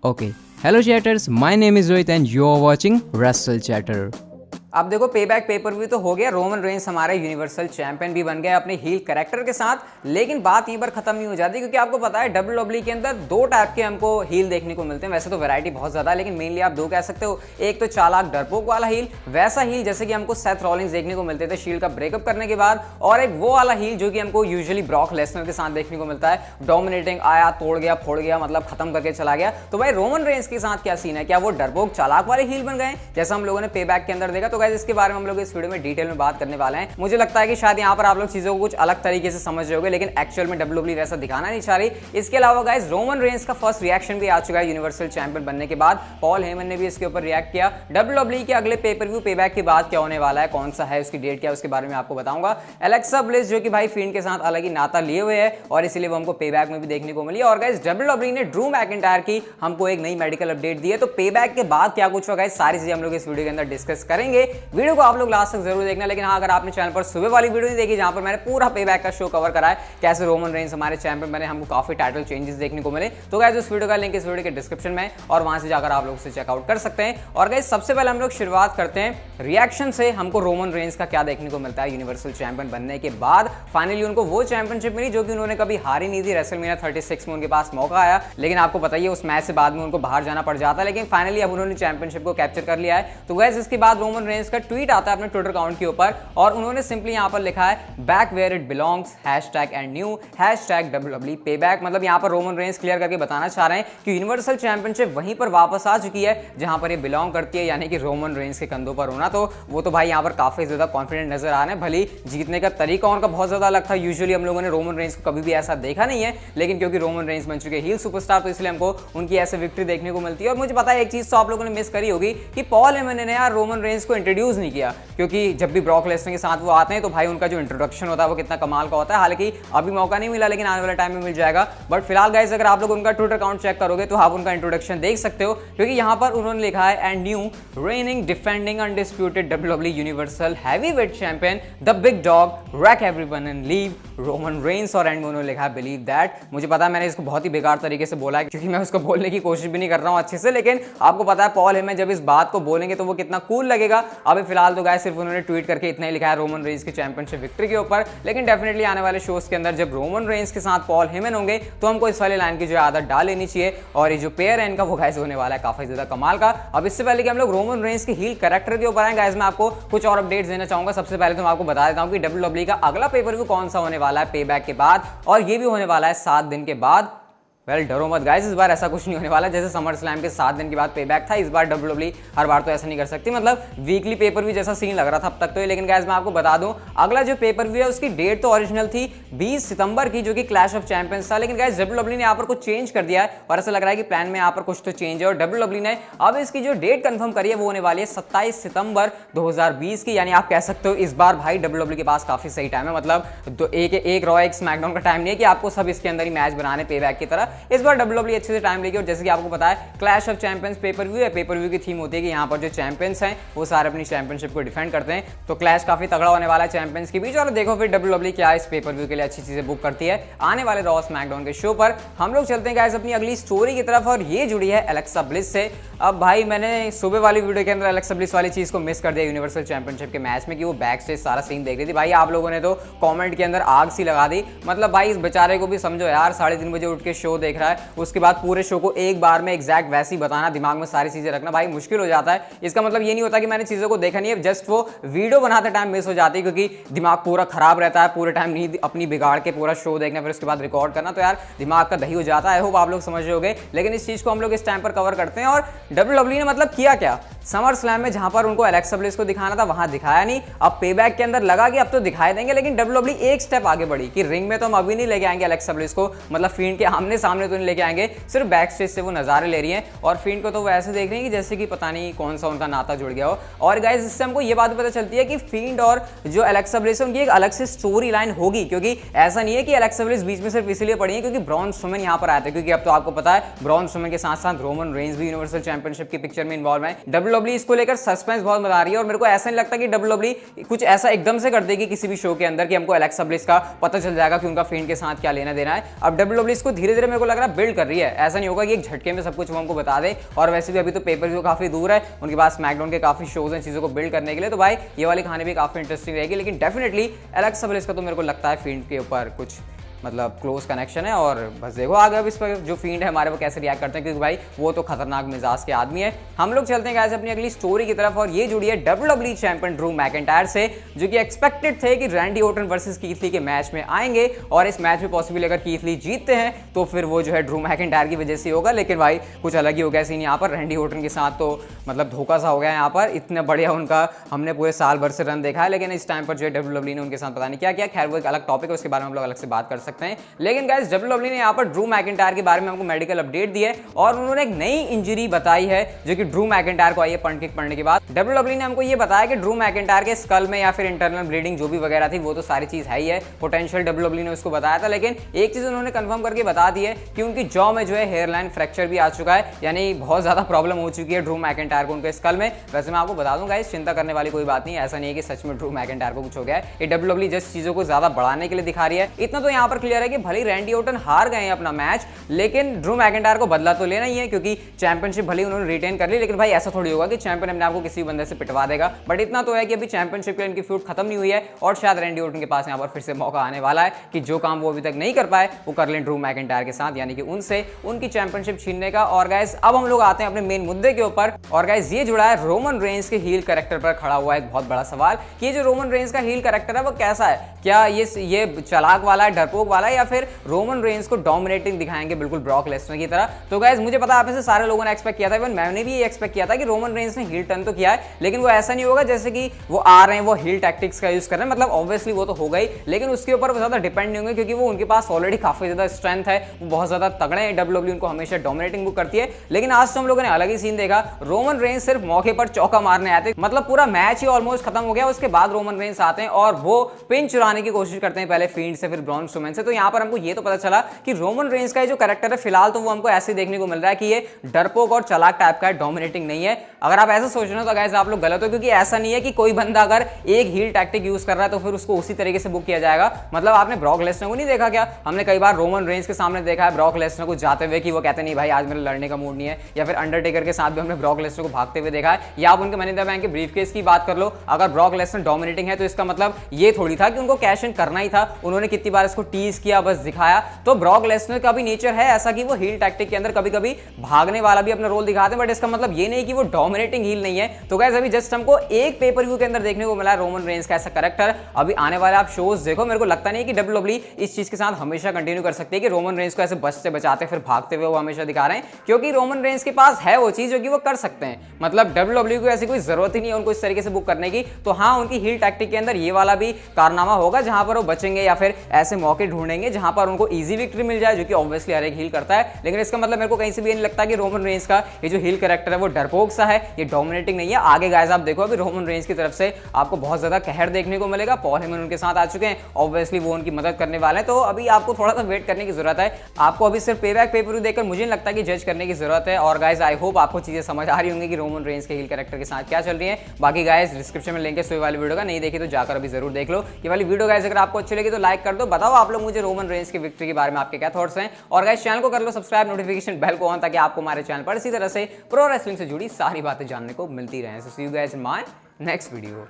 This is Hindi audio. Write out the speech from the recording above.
Okay. Hello chatters, my name is Rohit and you are watching Wrestle Chatter. अब देखो पे बैक पेपर व्यू तो हो गया, रोमन रेंस हमारे यूनिवर्सल चैंपियन भी बन गए अपने हील कैरेक्टर के साथ। लेकिन बात यहीं पर खत्म नहीं हो जाती, क्योंकि आपको पता है डब्ल्यूडब्ल्यूई के अंदर दो टाइप के हमको हील देखने को मिलते हैं। वैसे तो वैरायटी बहुत ज्यादा है, लेकिन मेनली आप दो कह सकते हो। एक तो चालाक डरपोक वाला हील, वैसा हील जैसे कि हमको सेथ रॉलिंस देखने को मिलते थे शील्ड का ब्रेकअप करने के बाद, और एक वो वाला हील जो कि हमको यूजुअली ब्रॉक लेसनर के साथ देखने को मिलता है। डोमिनेटिंग, आया, तोड़ गया, फोड़ गया, मतलब खत्म करके चला गया। तो भाई रोमन रेंस के साथ क्या सीन है? क्या वो डरपोक चालाक वाले हील बन गए जैसा हम लोगों ने पे बैक के अंदर देखा? तो गाइस इसके बारे में हम लोग इस वीडियो में डिटेल में बात करने वाले हैं। मुझे लगता है कि शायद यहाँ पर आप लोग चीजों को कुछ अलग तरीके से समझ रहे होंगे, लेकिन एक्चुअल में डब्ल्यूडब्ल्यूई वैसा दिखाना नहीं चाह रही। इसके अलावा गाइस रोमन रेंस का फर्स्ट रिएक्शन भी आ चुका है यूनिवर्सल चैंपियन बनने के बाद। पॉल हेमन ने भी इसके ऊपर रिएक्ट किया। डब्ल्यूडब्ल्यूई के अगले पेपर व्यू पे बैक के बाद क्या होने वाला है, कौन सा है, उसकी डेट क्या है, उसके बारे में आपको बताऊंगा। एलेक्सा ब्लिस जो कि भाई फील्ड के साथ अलग ही नाता लिए हुए है और इसीलिए वो हमको पे बैक में भी देखने को मिली। और गाइस डब्ल्यूडब्ल्यूई ने ड्रू मैकिंटायर की हमको एक नई मेडिकल अपडेट दी है। तो पे बैक के बाद क्या कुछ होगा, सारी चीजें हम लोग इस वीडियो के अंदर डिस्कस करेंगे। वीडियो को आप लोग लास्ट तक जरूर देखना। लेकिन हाँ, अगर आपने चैनल पर सुबह वाली वीडियो नहीं देखी जहां पर मैंने पूरा पे बैक का शो कवर करा है, कैसे रोमन रेंस हमारे चैंपियन बने, हमको काफी टाइटल चेंजेस देखने को मिले, तो गाइस उस वीडियो का लिंक इस वीडियो के डिस्क्रिप्शन में और वहां से जाकर आप लोग उसे चेकआउट कर सकते हैं। और गाइस सबसे पहले हम लोग शुरुआत करते हैं रिएक्शन से। हमको रोमन रेंस का क्या देखने को मिलता है यूनिवर्सल चैंपियन बनने के बाद। फाइनली उनको वो चैंपियनशिप मिली जो कि उन्होंने कभी हारी नहीं थी। रेसलमेनिया 36 में उनके पास मौका आया, लेकिन आपको पता ही है उस मैच से बाद में उनको बाहर जाना पड़ जाता है। लेकिन फाइनली अब उन्होंने चैंपियनशिप को कैप्चर कर लिया है। तो गाइस इसके बाद रोमन रेंस का ट्वीट आता है अपने ट्विटर अकाउंट के ऊपर और उन्होंने सिंपली यहां पर लिखा है back where it belongs #and_new #WWE Payback. मतलब यहां पर रोमन रेंस क्लियर करके बताना चाह रहे हैं कि यूनिवर्सल चैंपियनशिप वहीं पर वापस आ चुकी है जहां पर ये बिलोंग करती है, यानी कि रोमन रेंस के कंधों पर होना। तो वो तो भाई यहां पर काफी ज्यादा कॉन्फिडेंट नजर आ रहे हैं। भले जीतने का तरीका उनका बहुत ज्यादा अलग था। यूजुअली हम लोगों ने रोमन रेंस को कभी भी ऐसा देखा नहीं है, लेकिन क्योंकि रोमन रेंस बन चुके हील सुपरस्टार, तो इसलिए हमको उनकी ऐसे विक्ट्री देखने को मिलती है। और मुझे पता है एक चीज तो आप लोगों ने मिस करी होगी कि पॉल हेमन ने यार रोमन रेंस को इंट्रोड्यूस नहीं किया, क्योंकि जब भी ब्रॉक लेसनर के साथ वो आते हैं तो भाई उनका जो इंट्रोडक्शन होता है वो कितना कमाल का होता है। हालांकि अभी मौका नहीं मिला, लेकिन आने वाले टाइम में मिल जाएगा। बट फिलहाल गाइस अगर आप लोग उनका ट्विटर अकाउंट चेक करोगे तो आप उनका इंट्रोडक्शन देख सकते हो, क्योंकि यहां पर उन्होंने लिखा है and new raining defending undisputed WWE universal heavyweight champion the big dog rack everyone and leave Roman Reigns. और एंड में उन्होंने लिखा है बिलीव दैट। मुझे पता है मैंने इसको बहुत ही बेकार तरीके से बोला है, क्योंकि मैं उसको बोलने की कोशिश भी नहीं कर रहा हूं अच्छे से, लेकिन आपको पता है पॉल हेमन जब इस बात को बोलेंगे तो वो कितना कूल लगेगा। अभी फिलहाल तो गाइस सिर्फ उन्होंने ट्वीट करके इतना ही लिखा है रोमन रेंस की चैंपियनशिप विक्ट्री के ऊपर। लेकिन डेफिनेटली आने वाले शोज के अंदर जब रोमन रेंस के साथ पॉल हेमन होंगे तो हमको इस वाले लाइन की जो आदत डाल लेनी चाहिए। और ये जो पेयर है इनका वो गाइस होने वाला है काफी ज्यादा कमाल का। अब इससे पहले कि हम लोग रोमन रेंस के हील कैरेक्टर के ऊपर आए गाइस, मैं आपको कुछ और अपडेट्स देना चाहूंगा। सबसे पहले तो मैं आपको बता देता हूं कि डब्ल्यूडब्ल्यूई का अगला पेपर व्यू कौन सा होने वाला है पे बैक के बाद, और ये भी होने वाला है 7 दिन के बाद। वेल डरो मत गाइस, इस बार ऐसा कुछ नहीं होने वाला। जैसे समर स्लैम के 7 दिन के बाद पे बैक था, इस बार डब्ल्यूडब्ल्यूई हर बार तो ऐसा नहीं कर सकती। मतलब वीकली पेपर व्यू जैसा सीन लग रहा था अब तक तो। लेकिन गाइस मैं आपको बता दूं अगला जो पेपर व्यू है उसकी डेट तो ओरिजिनल थी 20 सितंबर की, जो कि क्लैश ऑफ चैंपियंस था। लेकिन गाइस डब्ल्यूडब्ल्यूई ने यहाँ पर कुछ चेंज कर दिया है और ऐसा लग रहा है कि प्लान में यहाँ पर कुछ तो चेंज है। और डब्ल्यूडब्ल्यूई ने अब इसकी जो डेट कंफर्म करी है वो होने वाली है 27 सितंबर 2020 की। यानी आप कह सकते हो इस बार भाई डब्ल्यूडब्ल्यूई के पास काफी सही टाइम है। मतलब एक रॉ एक स्मैकडाउन का टाइम नहीं है कि आपको सब इसके अंदर ही मैच बनाने पे बैक की तरह। इस बार डब्ल्यूडब्ल्यूई अच्छे से टाइम लेगी। और जैसे कि आपको पता है clash of champions pay per view है, पेपर व्यू की थीम होती है कि यहाँ पर जो चैंपियंस हैं वो सारे अपनी चैंपियनशिप को डिफेंड करते हैं। तो क्लैश काफी तगड़ा होने वाला है चैंपियंस के बीच। और देखो फिर डब्ल्यूडब्ल्यूई क्या इस पेपर व्यू के लिए अच्छी चीजें बुक करती है आने वाले रॉ स्मैकडाउन के शो पर। हम लोग चलते हैं गाइस अपनी अगली स्टोरी की तरफ, और ये जुड़ी है एलेक्सा ब्लिस से। अब भाई मैंने सुबह वाली वीडियो के अंदर एलेक्सा ब्लिस वाली चीज को मिस कर दिया यूनिवर्सल चैंपियनशिप के मैच में, कि वो बैक स्टेज सारा सीन देख रही थी। भाई आप लोगों ने तो कमेंट के अंदर आग सी लगा दी। मतलब भाई इस बेचारे को भी समझो यार, 3:30 बजे उठ के शो देख रहा है, उसके बाद पूरे शो को एक बार में एग्जैक्ट वैसे ही बताना, दिमाग में सारी चीजें रखना भाई मुश्किल हो जाता है। इसका मतलब ये नहीं होता कि मैंने चीजों को देखा नहीं है, जस्ट वो वीडियो बनाते टाइम मिस हो जाती है, क्योंकि दिमाग पूरा खराब रहता है, पूरे टाइम नींद अपनी बिगाड़ के पूरा शो देखना फिर उसके बाद रिकॉर्ड करना, तो यार दिमाग का दही हो जाता है। आई होप आप लोग समझ रहे होंगे। लेकिन इस चीज को हम लोग इस टाइम पर कवर करते हैं। और डब्ल्यूडब्ल्यूई ने मतलब किया क्या, समर स्लैम में जहां पर उनको एलेक्सा ब्लिस को दिखाना था वहां दिखाया नहीं। अब पे बैक के अंदर लगा कि अब तो दिखाई देंगे, लेकिन डब्ल्यूडब्ल्यूई एक स्टेप आगे बढ़ी कि रिंग में तो हम अभी नहीं लेके आएंगे एलेक्सा ब्लिस को, मतलब फील्ड के आमने सामने तो नहीं लेके आएंगे, सिर्फ बैक स्टेज से वो नजारे ले रही हैं। और फील्ड को तो वो ऐसे देख रही है कि जैसे कि पता नहीं कौन सा उनका नाता जुड़ गया हो। और गाइस इससे हमको ये बात पता चलती है कि फील्ड और जो एलेक्सा ब्लिस है उनकी एक अलग से स्टोरी लाइन होगी, क्योंकि ऐसा नहीं है कि एलेक्सा ब्लिस बीच में सिर्फ इसलिए पड़ी है क्योंकि ब्रॉन स्ट्रोमैन यहाँ पर आए थे। क्योंकि अब तो आपको पता है ब्रॉन स्ट्रोमैन के साथ साथ रोमन रेंस भी यूनिवर्सल चैंपियनशिप की पिक्चर में इन्वॉल्व है। डब्ल्यूडब्ल्यूई WWE इसको लेकर सस्पेंस बहुत बता रही है और मेरे को ऐसा नहीं लगता कि WWE कुछ ऐसा एकदम से कर देगी किसी भी शो के अंदर कि हमको एलेक्सा ब्लिस का पता चल जाएगा कि उनका फिend के साथ क्या लेना देना है। अब WWE इसको धीरे धीरे मेरे को लग रहा है बिल्ड कर रही है, ऐसा नहीं होगा कि एक झटके में सब कुछ वो हमको बता दे। और वैसे भी अभी तो पेपर व्यू काफी दूर है, उनके पास स्मैकडाउन के काफी शोज हैं चीजों को बिल्ड करने के लिए, तो भाई ये वाली कहानी भी काफी इंटरेस्टिंग रहेगी। लेकिन डेफिनेटली एलेक्सा ब्लिस का तो मेरे को लगता है फिend के ऊपर कुछ मतलब क्लोज कनेक्शन है और बस देखो आगे अब इस पर जो फिend है हमारे वो कैसे रिएक्ट करते हैं, क्योंकि भाई वो तो खतरनाक मिजाज के आदमी है। हम लोग चलते हैं गाइस अपनी अगली स्टोरी की तरफ और ये जुड़ी है WWE चैंपियन ड्रू मैकिंटायर से, जो कि एक्सपेक्टेड थे कि Randy Orton versus Keith Lee के मैच में आएंगे और इस मैच में पॉसिबल अगर कीथ ली जीतते हैं तो फिर वो जो है ड्रू मैकिंटायर की वजह से होगा। लेकिन भाई कुछ अलग ही हो गया सीन यहाँ पर, रैंडी ऑर्टन के साथ तो मतलब धोखा सा हो गया यहाँ पर। इतना बढ़िया उनका हमने पूरे साल भर से रन देखा है, लेकिन इस टाइम पर जो है WWE ने उनके साथ पता नहीं क्या किया। खैर वो एक अलग टॉपिक है, उसके बारे में हम लोग अलग से बात कर सकते हैं। लेकिन गाइस WWE ने यहाँ पर ड्रू मैकिंटायर के बारे में हमको मेडिकल अपडेट दी है और उन्होंने एक नई इंजरी बताई है जो कि ड्रू मैकिंटायर को आई है पंट किक पड़ने के बाद। WWE ने हमको ये बताया कि ड्रू मैकिंटायर के स्कल में या फिर इंटरनल ब्लीडिंग जो भी वगैरह थी वो तो सारी चीज है ही है, पोटेंशियल WWE ने उसको बताया था। लेकिन एक चीज उन्होंने कंफर्म करके बता दी है कि उनकी जॉ में जो है हेयरलाइन फ्रैक्चर भी आ चुका है, यानी बहुत ज्यादा प्रॉब्लम हो चुकी है ड्रू मैकिंटायर को उनके स्कल में। वैसे मैं आपको बता दूं गाइस, चिंता करने वाली कोई बात नहीं है, ऐसा नहीं है कि सच में ड्रू मैकिंटायर को कुछ हो गया है। ये WWE जस्ट चीजों को ज्यादा बढ़ाने के लिए दिखा रही है। इतना तो यहाँ पर क्लियर है कि भले रैंडी ऑर्टन हार गए हैं अपना मैच, लेकिन ड्रू मैकिंटायर को बदला तो लेना ही है, क्योंकि चैंपियनशिप भले उन्होंने रिटेन कर ली। लेकिन भाई ऐसा थोड़ी होगा कि चैंपियन अपने आपको किसी बंदे से पिटवा देगा। बट इतना तो है कि अभी चैंपियनशिप के इनकी फ्यूड खत्म नहीं हुई है और शायद रैंडी ऑर्टन के पास यहाँ पर फिर से मौका आने वाला है कि जो काम वो अभी तक नहीं कर पाए वो कर लें ड्रू मैकिंटायर के साथ, यानी कि उनसे उनकी चैंपियनशिप छीनने का। और गाइस अब हम लोग आते हैं अपने मेन मुद्दे के ऊपर और गाइस ये जुड़ा है रोमन रेंज के हील कैरेक्टर पर खड़ा हुआ एक बहुत बड़ा सवाल कि ये जो रोमन रेंज का हील कैरेक्टर है वो कैसा है, क्या ये चालाक वाला है, डरपोक वाला है, या फिर रोमन रेंज को डोमिनेटिंग दिखाएंगे बिल्कुल ब्रॉक लेसनर की तरह। तो गाइस मुझे पता है आप में से सारे लोगों ने एक्सपेक्ट किया था, इवन मैंने भी ये एक्सपेक्ट किया था कि रोमन रेंज ने हील टर्न तो किया है, लेकिन वो ऐसा नहीं होगा जैसे कि वो आ रहे हैं वो हील टैक्टिक्स का यूज कर रहे हैं। मतलब ऑब्वियसली वो तो हो गई, लेकिन उसके ऊपर वो ज्यादा डिपेंड नहीं होंगे क्योंकि वो उनके पास ऑलरेडी काफी ज्यादा स्ट्रेंथ है, वो बहुत ज्यादा तगड़े हैं। WWE उनको हमेशा डोमिनेटिंग बुक करती है। लेकिन आज तो हम लोगों ने अलग ही सीन देखा, रोमन रेंज सिर्फ मौके पर चौका मारने आते, मतलब पूरा मैच ही ऑलमोस्ट खत्म हो गया, उसके बाद रोमन रेंज आते हैं और वो पिन चुराने की कोशिश करते हैं, पहले फिend से फिर ब्रॉन स्ट्रोमैन से। तो यहाँ पर हमको ये तो पता चला कि रोमन रेंज का जो कैरेक्टर है फिलहाल तो वो हमको ऐसे देखने को मिल रहा है कि ये डरपोक और चालाक टाइप का है, डोमिनेटिंग नहीं है। अगर आप ऐसा सोच रहे हो तो गाइस आप लोग गलत हो, क्योंकि ऐसा नहीं है कि कोई बंदा अगर एक हील टैक्टिक यूज कर रहा है तो फिर उसको उसी तरीके से बुक किया जाएगा। मतलब आपने ब्रॉक लेसनर को नहीं देखा क्या? हमने कई बार रोमन रेंज के सामने देखा है ब्रॉक लेसनर को जाते हुए कि वो कहते नहीं भाई आज मेरा लड़ने का मूड नहीं है, या फिर अंडरटेकर के साथ भी हमने ब्रॉक लेसनर को भागते हुए देखा है, या आप उनके मनी इन द बैंक के ब्रीफकेस की बात कर लो। अगर ब्रॉक लेसनर डोमिनेटिंग है तो इसका मतलब ये थोड़ी था कि उनको कैश इन करना ही था, उन्होंने कितनी बार इसको टीज किया, बस दिखाया। तो ब्रॉक लेसनर का भी नेचर है ऐसा कि वो हील टैक्टिक के अंदर कभी कभी भागने वाला भी अपना रोल दिखाते हैं, बट इसका मतलब ये नहीं कि वो डोमिनेटिंग हील नहीं है। तो गाइस अभी जस्ट हमको एक पेपर व्यू के अंदर देखने को मिला है रोमन रेंज का ऐसा कैरेक्टर। अभी आने वाले आप शोज देखो, मेरे को लगता नहीं कि WWE इस चीज के साथ हमेशा कंटिन्यू कर सकती है कि रोमन रेंज को ऐसे बचते बचाते फिर भागते हुए वो हमेशा दिखा रहे हैं, क्योंकि रोमन रेंज के पास है वो चीज जो कि वो कर सकते हैं। मतलब WWE को ऐसी कोई जरूरत ही नहीं है उनको इस तरीके से बुक करने की। तो हाँ, उनकी हील टैक्टिक के अंदर ये वाला भी कारनामा होगा जहां पर वो बचेंगे या फिर ऐसे मौके ढूंढेंगे जहां पर उनको इजी विक्ट्री मिल जाए, जो कि ऑब्वियसली हर एक हील करता है। लेकिन इसका मतलब मेरे को कहीं से भी नहीं लगता कि रोमन रेंज का ये जो हील कैरेक्टर है वो डरपोक सा है, ये डोमिनेटिंग नहीं है। आगे गाइस आप देखो अभी रोमन रेंज की तरफ से आपको बहुत ज्यादा कहर देखने को मिलेगा। पॉल हेमन उनके साथ आ चुके हैं, ऑब्वियसली वो उनकी मदद करने वाले हैं। तो अभी आपको थोड़ा सा वेट करने की जरूरत है। आपको अभी सिर्फ पेबैक पेपर देखकर मुझे नहीं लगता कि जज करने की जरूरत है। और गाइस आई होप आपको चीजें समझ आ रही होंगी कि रोमन रेंज के हील कैरेक्टर के साथ क्या चल रही है। बाकी गाइस डिस्क्रिप्शन में लिंक है सोई वाली वीडियो का, नहीं देखी तो जाकर अभी जरूर देख लो ये वाली वीडियो। गाइस अगर आपको अच्छी लगी तो लाइक कर दो, बताओ आप लोग मुझे रोमन रेंज की विक्ट्री के बारे में आपके क्या थॉट्स हैं। और गाइस चैनल को कर लो सब्सक्राइब, नोटिफिकेशन बेल को ऑन, ताकि आपको हमारे चैनल पर इसी तरह से प्रो रेसलिंग से जुड़ी सारी बातें जानने को मिलती रहे। So see you guys in my next video.